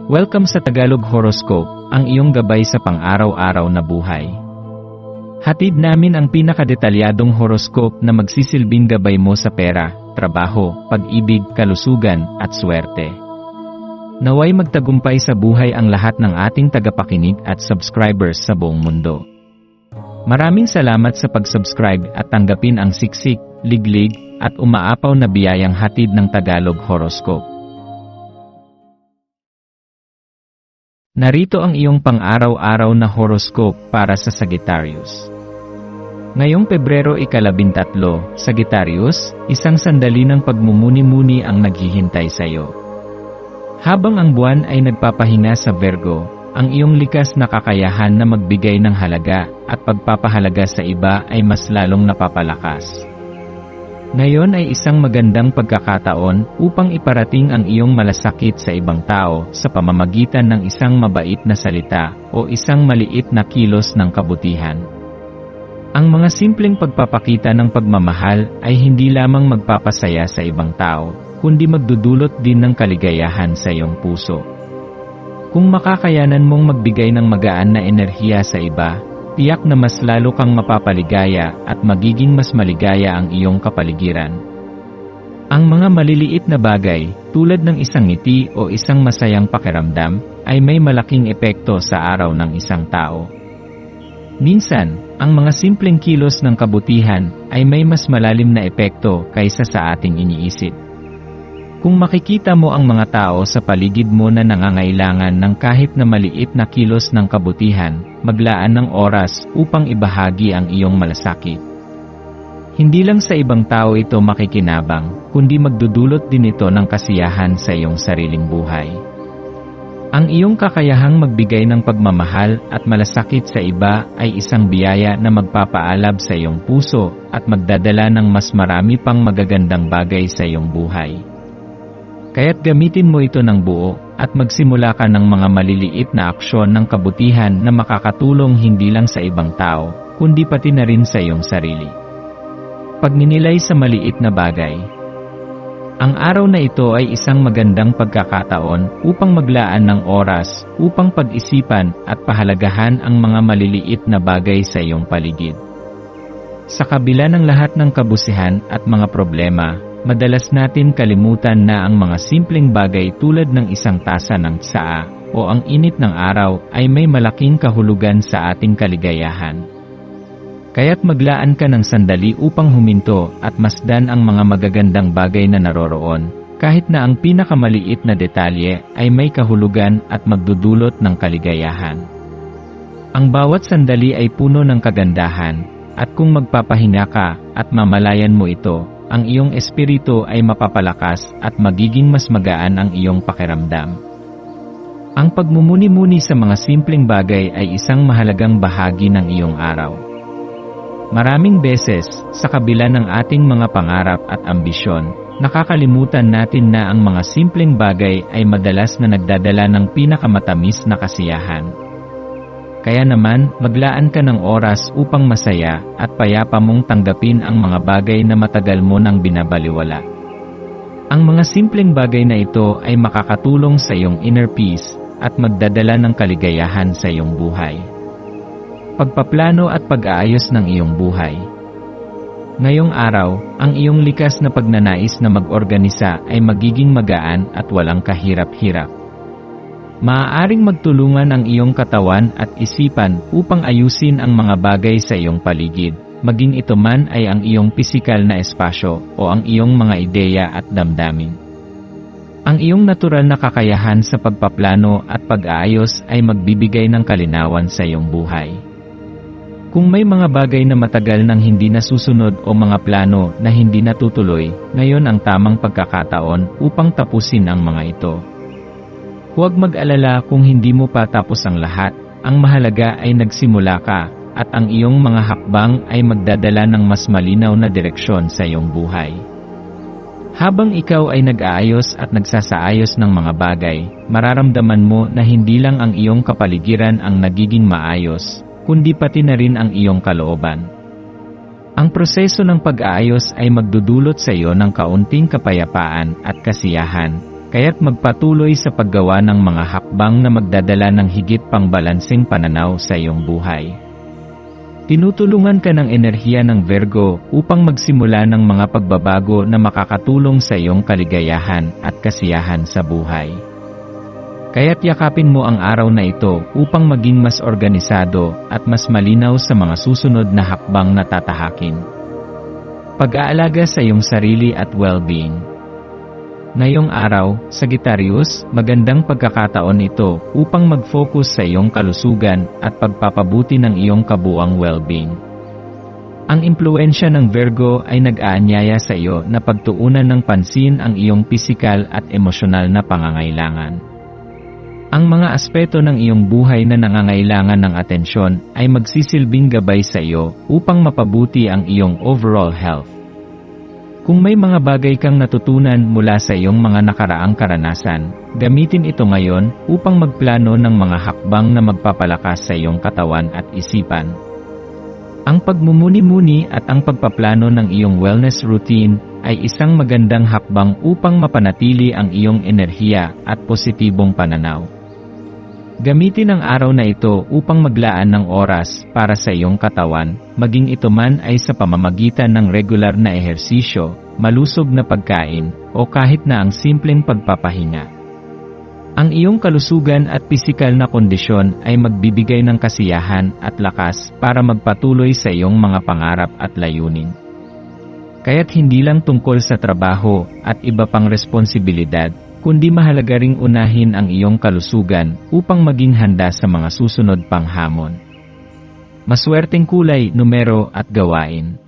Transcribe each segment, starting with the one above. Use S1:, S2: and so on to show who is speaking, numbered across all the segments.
S1: Welcome sa Tagalog Horoscope, ang iyong gabay sa pang-araw-araw na buhay. Hatid namin ang pinakadetalyadong horoscope na magsisilbing gabay mo sa pera, trabaho, pag-ibig, kalusugan, at swerte. Naway magtagumpay sa buhay ang lahat ng ating tagapakinig at subscribers sa buong mundo. Maraming salamat sa pag-subscribe at tanggapin ang siksik, liglig, at umaapaw na biyayang hatid ng Tagalog Horoscope. Narito ang iyong pang-araw-araw na horoscope para sa Sagittarius. Ngayong Pebrero 13, Sagittarius, isang sandali ng pagmumuni-muni ang naghihintay sa iyo. Habang ang buwan ay nagpapahinga sa Virgo, ang iyong likas na kakayahan na magbigay ng halaga at pagpapahalaga sa iba ay mas lalong napapalakas. Ngayon ay isang magandang pagkakataon upang iparating ang iyong malasakit sa ibang tao sa pamamagitan ng isang mabait na salita o isang maliit na kilos ng kabutihan. Ang mga simpleng pagpapakita ng pagmamahal ay hindi lamang magpapasaya sa ibang tao, kundi magdudulot din ng kaligayahan sa iyong puso. Kung makakayanan mong magbigay ng magaan na enerhiya sa iba, tiyak na mas lalo kang mapapaligaya at magiging mas maligaya ang iyong kapaligiran. Ang mga maliliit na bagay, tulad ng isang ngiti o isang masayang pakiramdam, ay may malaking epekto sa araw ng isang tao. Minsan, ang mga simpleng kilos ng kabutihan ay may mas malalim na epekto kaysa sa ating iniisip. Kung makikita mo ang mga tao sa paligid mo na nangangailangan ng kahit na maliit na kilos ng kabutihan, maglaan ng oras upang ibahagi ang iyong malasakit. Hindi lang sa ibang tao ito makikinabang, kundi magdudulot din ito ng kasiyahan sa iyong sariling buhay. Ang iyong kakayahang magbigay ng pagmamahal at malasakit sa iba ay isang biyaya na magpapaalab sa iyong puso at magdadala ng mas marami pang magagandang bagay sa iyong buhay. Kaya't gamitin mo ito ng buo at magsimula ka ng mga maliliit na aksyon ng kabutihan na makakatulong hindi lang sa ibang tao, kundi pati na rin sa iyong sarili. Pagninilay sa maliit na bagay. Ang araw na ito ay isang magandang pagkakataon upang maglaan ng oras upang pag-isipan at pahalagahan ang mga maliliit na bagay sa iyong paligid. Sa kabila ng lahat ng kabusihan at mga problema, madalas natin kalimutan na ang mga simpleng bagay tulad ng isang tasa ng tsaa o ang init ng araw ay may malaking kahulugan sa ating kaligayahan. Kaya't maglaan ka ng sandali upang huminto at masdan ang mga magagandang bagay na naroroon, kahit na ang pinakamaliit na detalye ay may kahulugan at magdudulot ng kaligayahan. Ang bawat sandali ay puno ng kagandahan, at kung magpapahinga ka at mamalayan mo ito, ang iyong espiritu ay mapapalakas at magiging mas magaan ang iyong pakiramdam. Ang pagmumuni-muni sa mga simpleng bagay ay isang mahalagang bahagi ng iyong araw. Maraming beses, sa kabila ng ating mga pangarap at ambisyon, nakakalimutan natin na ang mga simpleng bagay ay madalas na nagdadala ng pinakamatamis na kasiyahan. Kaya naman, maglaan ka ng oras upang masaya at payapa mong tanggapin ang mga bagay na matagal mo nang binabaliwala. Ang mga simpleng bagay na ito ay makakatulong sa iyong inner peace at magdadala ng kaligayahan sa iyong buhay. Pagpaplano at pag-aayos ng iyong buhay. Ngayong araw, ang iyong likas na pagnanais na mag-organisa ay magiging magaan at walang kahirap-hirap. Maaaring magtulungan ang iyong katawan at isipan upang ayusin ang mga bagay sa iyong paligid, maging ito man ay ang iyong pisikal na espasyo o ang iyong mga ideya at damdamin. Ang iyong natural na kakayahan sa pagpaplano at pag-aayos ay magbibigay ng kalinawan sa iyong buhay. Kung may mga bagay na matagal nang hindi nasusunod o mga plano na hindi natutuloy, ngayon ang tamang pagkakataon upang tapusin ang mga ito. Huwag mag-alala kung hindi mo pa tapos ang lahat, ang mahalaga ay nagsimula ka, at ang iyong mga hakbang ay magdadala ng mas malinaw na direksyon sa iyong buhay. Habang ikaw ay nag-aayos at nagsasaayos ng mga bagay, mararamdaman mo na hindi lang ang iyong kapaligiran ang nagiging maayos, kundi pati na rin ang iyong kalooban. Ang proseso ng pag-aayos ay magdudulot sa iyo ng kaunting kapayapaan at kasiyahan, kaya't magpatuloy sa paggawa ng mga hakbang na magdadala ng higit pang balanseng pananaw sa iyong buhay. Tinutulungan ka ng enerhiya ng Virgo upang magsimula ng mga pagbabago na makakatulong sa iyong kaligayahan at kasiyahan sa buhay. Kaya't yakapin mo ang araw na ito upang maging mas organisado at mas malinaw sa mga susunod na hakbang na tatahakin. Pag-aalaga sa iyong sarili at well-being. Ngayong araw, Sagittarius, magandang pagkakataon ito upang mag-focus sa iyong kalusugan at pagpapabuti ng iyong kabuuang well-being. Ang impluensya ng Virgo ay nag-aanyaya sa iyo na pagtuunan ng pansin ang iyong pisikal at emosyonal na pangangailangan. Ang mga aspeto ng iyong buhay na nangangailangan ng atensyon ay magsisilbing gabay sa iyo upang mapabuti ang iyong overall health. Kung may mga bagay kang natutunan mula sa iyong mga nakaraang karanasan, gamitin ito ngayon upang magplano ng mga hakbang na magpapalakas sa iyong katawan at isipan. Ang pagmumuni-muni at ang pagpaplano ng iyong wellness routine ay isang magandang hakbang upang mapanatili ang iyong enerhiya at positibong pananaw. Gamitin ang araw na ito upang maglaan ng oras para sa iyong katawan, maging ito man ay sa pamamagitan ng regular na ehersisyo, malusog na pagkain, o kahit na ang simpleng pagpapahinga. Ang iyong kalusugan at pisikal na kondisyon ay magbibigay ng kasiyahan at lakas para magpatuloy sa iyong mga pangarap at layunin. Kaya't hindi lang tungkol sa trabaho at iba pang responsibilidad, kundi mahalaga ring unahin ang iyong kalusugan upang maging handa sa mga susunod pang hamon. Maswerteng kulay, numero at gawain.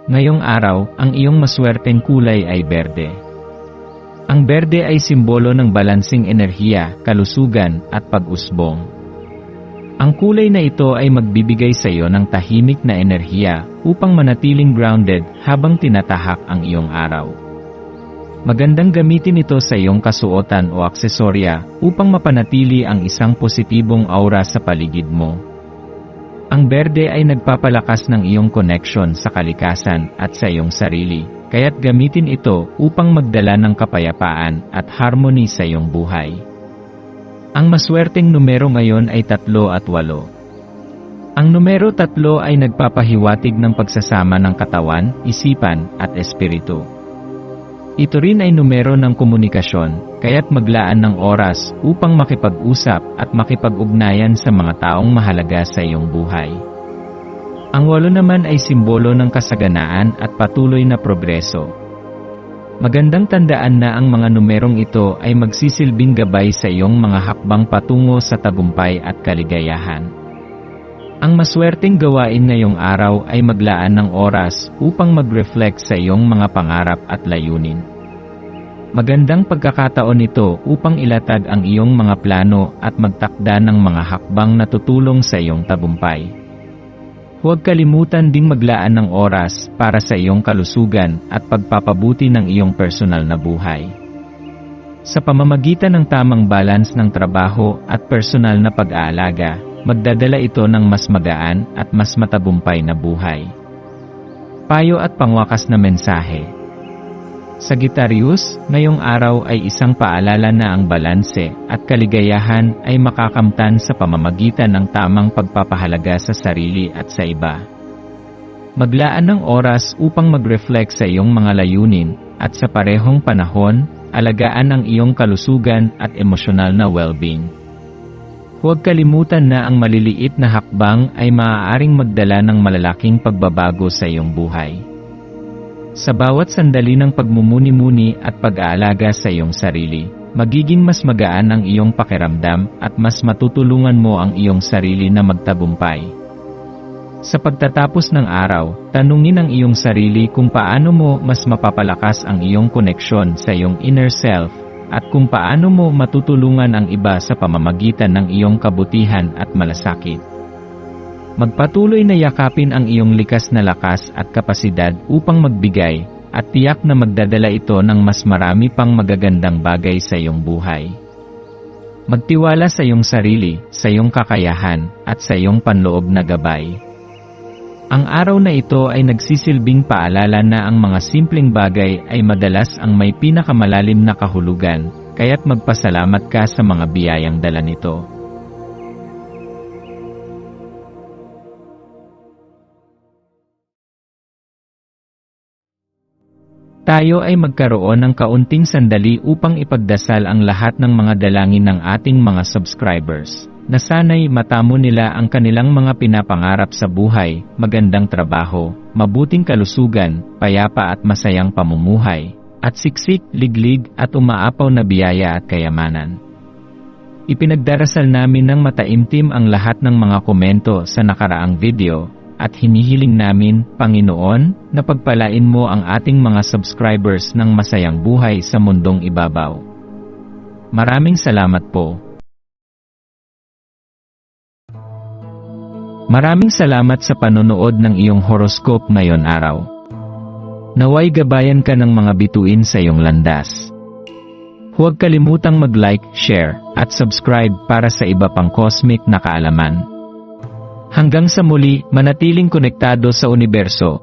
S1: Ngayong araw, ang iyong maswerteng kulay ay berde. Ang berde ay simbolo ng balansing enerhiya, kalusugan at pag-usbong. Ang kulay na ito ay magbibigay sa iyo ng tahimik na enerhiya upang manatiling grounded habang tinatahak ang iyong araw. Magandang gamitin ito sa iyong kasuotan o aksesorya upang mapanatili ang isang positibong aura sa paligid mo. Ang berde ay nagpapalakas ng iyong connection sa kalikasan at sa iyong sarili, kaya't gamitin ito upang magdala ng kapayapaan at harmony sa iyong buhay. Ang maswerteng numero ngayon ay 3 at 8. Ang numero 3 ay nagpapahiwatig ng pagsasama ng katawan, isipan at espiritu. Ito rin ay numero ng komunikasyon, kaya't maglaan ng oras upang makipag-usap at makipag-ugnayan sa mga taong mahalaga sa iyong buhay. Ang 8 naman ay simbolo ng kasaganaan at patuloy na progreso. Magandang tandaan na ang mga numerong ito ay magsisilbing gabay sa iyong mga hakbang patungo sa tagumpay at kaligayahan. Ang maswerteng gawain ngayong araw ay maglaan ng oras upang mag-reflect sa iyong mga pangarap at layunin. Magandang pagkakataon ito upang ilatag ang iyong mga plano at magtakda ng mga hakbang na tutulong sa iyong tagumpay. Huwag kalimutan ding maglaan ng oras para sa iyong kalusugan at pagpapabuti ng iyong personal na buhay. Sa pamamagitan ng tamang balance ng trabaho at personal na pag-aalaga, magdadala ito ng mas magaan at mas matagumpay na buhay. Payo at pangwakas na mensahe. Sagittarius, ngayong araw ay isang paalala na ang balanse at kaligayahan ay makakamtan sa pamamagitan ng tamang pagpapahalaga sa sarili at sa iba. Maglaan ng oras upang mag-reflect sa iyong mga layunin at sa parehong panahon, alagaan ang iyong kalusugan at emosyonal na well-being. Huwag kalimutan na ang maliliit na hakbang ay maaaring magdala ng malalaking pagbabago sa iyong buhay. Sa bawat sandali ng pagmumuni-muni at pag-aalaga sa iyong sarili, magiging mas magaan ang iyong pakiramdam at mas matutulungan mo ang iyong sarili na magtagumpay. Sa pagtatapos ng araw, tanungin ang iyong sarili kung paano mo mas mapapalakas ang iyong koneksyon sa iyong inner self, at kung paano mo matutulungan ang iba sa pamamagitan ng iyong kabutihan at malasakit. Magpatuloy na yakapin ang iyong likas na lakas at kapasidad upang magbigay, at tiyak na magdadala ito ng mas marami pang magagandang bagay sa iyong buhay. Magtiwala sa iyong sarili, sa iyong kakayahan, at sa iyong panloob na gabay. Ang araw na ito ay nagsisilbing paalala na ang mga simpleng bagay ay madalas ang may pinakamalalim na kahulugan, kaya't magpasalamat ka sa mga biyayang dala nito. Tayo ay magkaroon ng kaunting sandali upang ipagdasal ang lahat ng mga dalangin ng ating mga subscribers, na sana'y matamo nila ang kanilang mga pinapangarap sa buhay, magandang trabaho, mabuting kalusugan, payapa at masayang pamumuhay, at siksik, liglig at umaapaw na biyaya at kayamanan. Ipinagdarasal namin ng mataimtim ang lahat ng mga komento sa nakaraang video, at hinihiling namin, Panginoon, na pagpalain mo ang ating mga subscribers ng masayang buhay sa mundong ibabaw. Maraming salamat po. Maraming salamat sa panonood ng iyong horoscope ngayon araw. Naway gabayan ka ng mga bituin sa iyong landas. Huwag kalimutang mag-like, share, at subscribe para sa iba pang cosmic na kaalaman. Hanggang sa muli, manatiling konektado sa universo,